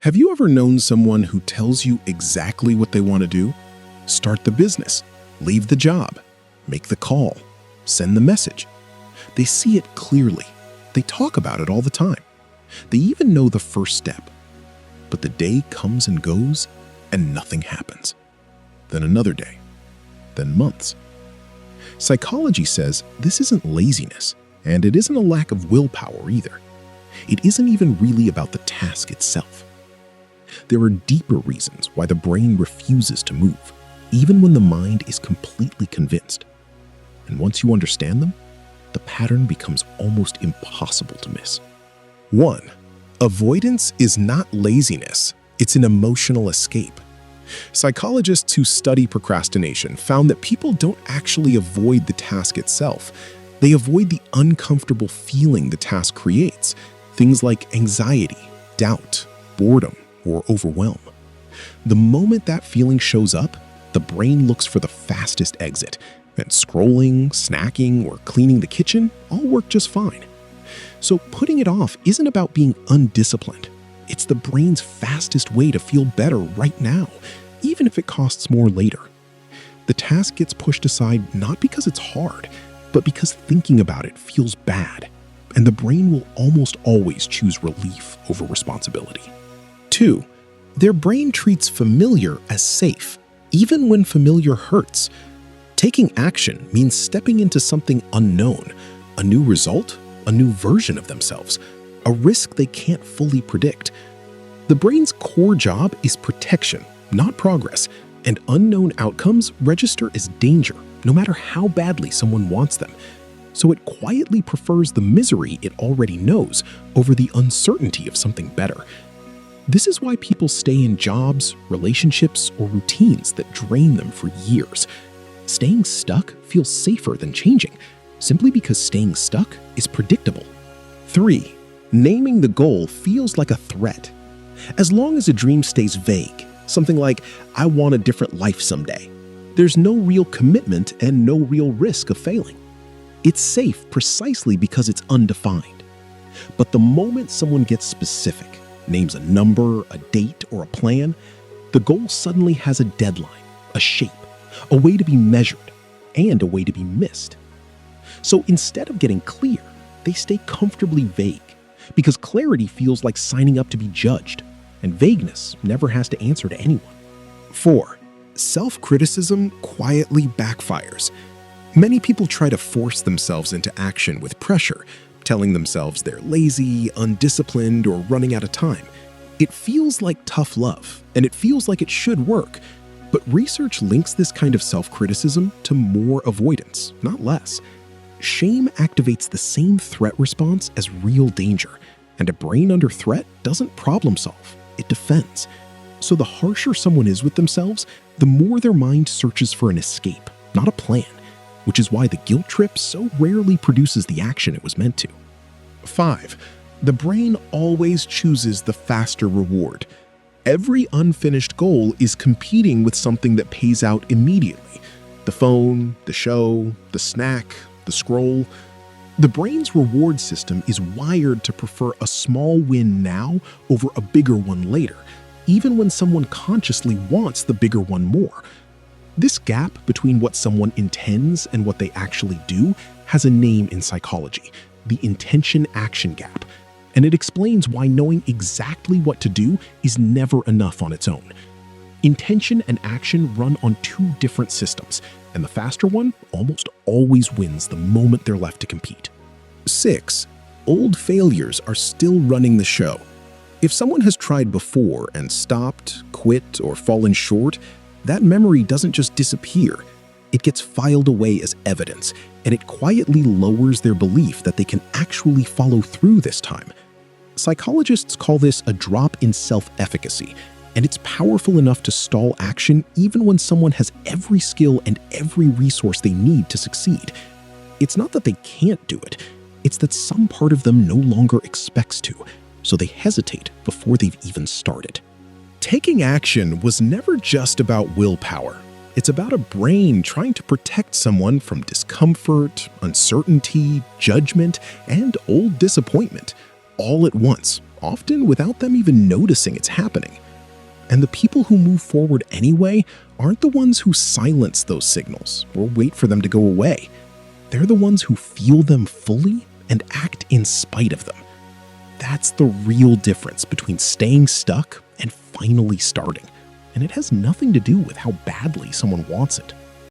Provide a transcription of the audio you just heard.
Have you ever known someone who tells you exactly what they want to do? Start the business, leave the job, make the call, send the message. They see it clearly. They talk about it all the time. They even know the first step. But the day comes and goes, and nothing happens. Then another day, then months. Psychology says this isn't laziness, and it isn't a lack of willpower either. It isn't even really about the task itself. There are deeper reasons why the brain refuses to move, even when the mind is completely convinced. And once you understand them, the pattern becomes almost impossible to miss. 1. Avoidance is not laziness, it's an emotional escape. Psychologists who study procrastination found that people don't actually avoid the task itself. They avoid the uncomfortable feeling the task creates, things like anxiety, doubt, boredom, or overwhelm. The moment that feeling shows up, the brain looks for the fastest exit, and scrolling, snacking, or cleaning the kitchen all work just fine. So putting it off isn't about being undisciplined. It's the brain's fastest way to feel better right now, even if it costs more later. The task gets pushed aside not because it's hard, but because thinking about it feels bad, and the brain will almost always choose relief over responsibility. 2. Their brain treats familiar as safe, even when familiar hurts. Taking action means stepping into something unknown, a new result, a new version of themselves, a risk they can't fully predict. The brain's core job is protection, not progress, and unknown outcomes register as danger, no matter how badly someone wants them. So it quietly prefers the misery it already knows over the uncertainty of something better. This is why people stay in jobs, relationships, or routines that drain them for years. Staying stuck feels safer than changing, simply because staying stuck is predictable. 3. Naming the goal feels like a threat. As long as a dream stays vague, something like, "I want a different life someday," there's no real commitment and no real risk of failing. It's safe precisely because it's undefined. But the moment someone gets specific, names a number, a date, or a plan, the goal suddenly has a deadline, a shape, a way to be measured, and a way to be missed. So instead of getting clear, they stay comfortably vague, because clarity feels like signing up to be judged, and vagueness never has to answer to anyone. 4. Self-criticism quietly backfires. Many people try to force themselves into action with pressure, telling themselves they're lazy, undisciplined, or running out of time. It feels like tough love, and it feels like it should work. But research links this kind of self-criticism to more avoidance, not less. Shame activates the same threat response as real danger, and a brain under threat doesn't problem solve, it defends. So the harsher someone is with themselves, the more their mind searches for an escape, not a plan, which is why the guilt trip so rarely produces the action it was meant to. 5. The brain always chooses the faster reward. Every unfinished goal is competing with something that pays out immediately. The phone, the show, the snack, the scroll. The brain's reward system is wired to prefer a small win now over a bigger one later, even when someone consciously wants the bigger one more. This gap between what someone intends and what they actually do has a name in psychology, the intention-action gap, and it explains why knowing exactly what to do is never enough on its own. Intention and action run on two different systems, and the faster one almost always wins the moment they're left to compete. 6. Old failures are still running the show. If someone has tried before and stopped, quit, or fallen short, that memory doesn't just disappear. It gets filed away as evidence, and it quietly lowers their belief that they can actually follow through this time. Psychologists call this a drop in self-efficacy, and it's powerful enough to stall action even when someone has every skill and every resource they need to succeed. It's not that they can't do it, it's that some part of them no longer expects to, so they hesitate before they've even started. Taking action was never just about willpower. It's about a brain trying to protect someone from discomfort, uncertainty, judgment, and old disappointment, all at once, often without them even noticing it's happening. And the people who move forward anyway aren't the ones who silence those signals or wait for them to go away. They're the ones who feel them fully and act in spite of them. That's the real difference between staying stuck and finally starting. And it has nothing to do with how badly someone wants it.